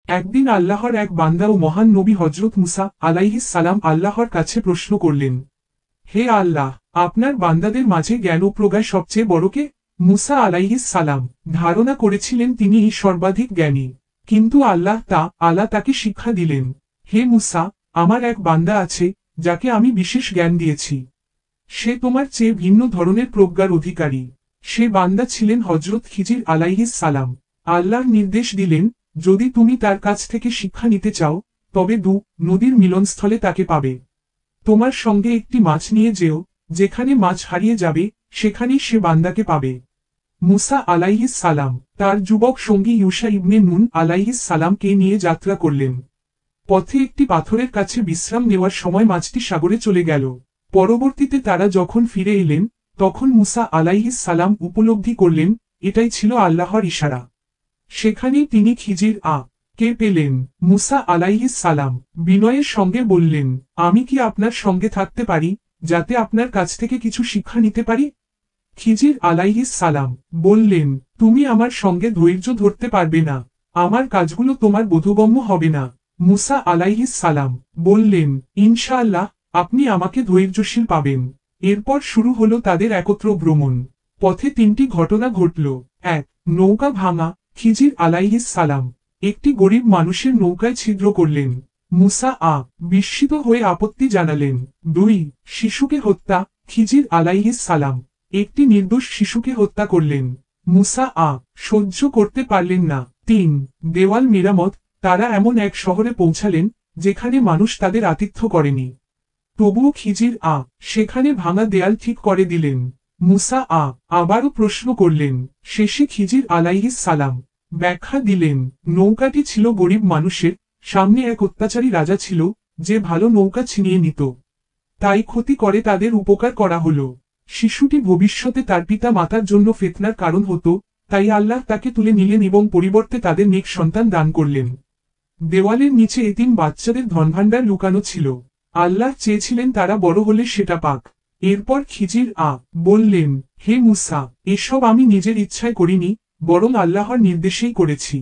একদিন আল্লাহর এক বান্দা ও মহান নবী হজরত মুসা আলাইহিস সালাম আল্লাহর কাছে প্রশ্ন করলেন, হে আল্লাহ, আপনার বান্দাদের মাঝে জ্ঞান ও প্রজ্ঞা সবচেয়ে বড় কে? মুসা আলাইহিস সালাম ধারণা করেছিলেন তিনিই সর্বাধিক জ্ঞানী। কিন্তু আল্লাহ তাকে শিক্ষা দিলেন, হে মুসা, আমার এক বান্দা আছে যাকে আমি বিশেষ জ্ঞান দিয়েছি। সে তোমার চেয়ে ভিন্ন ধরনের প্রজ্ঞার অধিকারী। সে বান্দা ছিলেন হজরত খিজির আলাইহিস সালাম। আল্লাহ নির্দেশ দিলেন, যদি তুমি তার কাছ থেকে শিক্ষা নিতে চাও, তবে নদীর মিলনস্থলে তাকে পাবে। তোমার সঙ্গে একটি মাছ নিয়ে যেও, যেখানে মাছ হারিয়ে যাবে সেখানেই সে বান্দাকে পাবে। মুসা আলাইহিস সালাম তার যুবক সঙ্গী ইউশা ইবনে নুন আলাইহিস সালামকে নিয়ে যাত্রা করলেন। পথে একটি পাথরের কাছে বিশ্রাম নেওয়ার সময় মাছটি সাগরে চলে গেল। পরবর্তীতে তারা যখন ফিরে এলেন, তখন মুসা আলাইহিস সালাম উপলব্ধি করলেন, এটাই ছিল আল্লাহর ইশারা। সেখানেই তিনি খিজির কে পেলেন। মুসা আলাইহিস সালাম বিনয়ের সঙ্গে বললেন, আমি কি আপনার সঙ্গে থাকতে পারি, যাতে আপনার কাছ থেকে কিছু শিক্ষা নিতে পারি? খিজির আলাইহিস সালাম বললেন, তুমি আমার সঙ্গে ধৈর্য ধরতে পারবে না, আমার কাজগুলো তোমার বোধগম্য হবে না। মুসা আলাইহিস সালাম বললেন, ইনশাআল্লাহ, আপনি আমাকে ধৈর্যশীল পাবেন। এরপর শুরু হলো তাদের একত্র ভ্রমণ। পথে তিনটি ঘটনা ঘটল। ১. নৌকা ভাঙা। খিজির আলাইহিস সালাম একটি গরিব মানুষের নৌকায় ছিদ্র করলেন। মুসা বিস্মিত হয়ে আপত্তি জানালেন। ২. শিশুকে হত্যা। খিজির আলাইহিস সালাম একটি নির্দোষ শিশুকে হত্যা করলেন। মুসা সহ্য করতে পারলেন না। ৩. দেওয়াল মেরামত। তারা এমন এক শহরে পৌঁছালেন, যেখানে মানুষ তাদের আতিথ্য করেনি। তবুও খিজির সেখানে ভাঙা দেয়াল ঠিক করে দিলেন। মুসা আবারও প্রশ্ন করলেন। শেষে খিজির আলাইহিস সালাম ব্যাখ্যা দিলেন, নৌকাটি ছিল গরিব মানুষের, সামনে এক অত্যাচারী রাজা ছিল, যে ভালো নৌকা ছিনিয়ে নিত। তাই ক্ষতি করে তাদের উপকার করা হলো। শিশুটি ভবিষ্যতে তার পিতা মাতার জন্য ফিতনার কারণ হতো, তাই আল্লাহ তাকে তুলে নিলেন এবং পরিবর্তে তাদের নেক সন্তান দান করলেন। দেওয়ালের নিচে এতিম বাচ্চাদের ধনভাণ্ডার লুকানো ছিল। আল্লাহ চেয়েছিলেন তারা বড় হলে সেটা পাক। এরপর খিজির বললেন, হে মুসা, এসব আমি নিজের ইচ্ছায় করিনি, বরং আল্লাহর নির্দেশেই করেছি।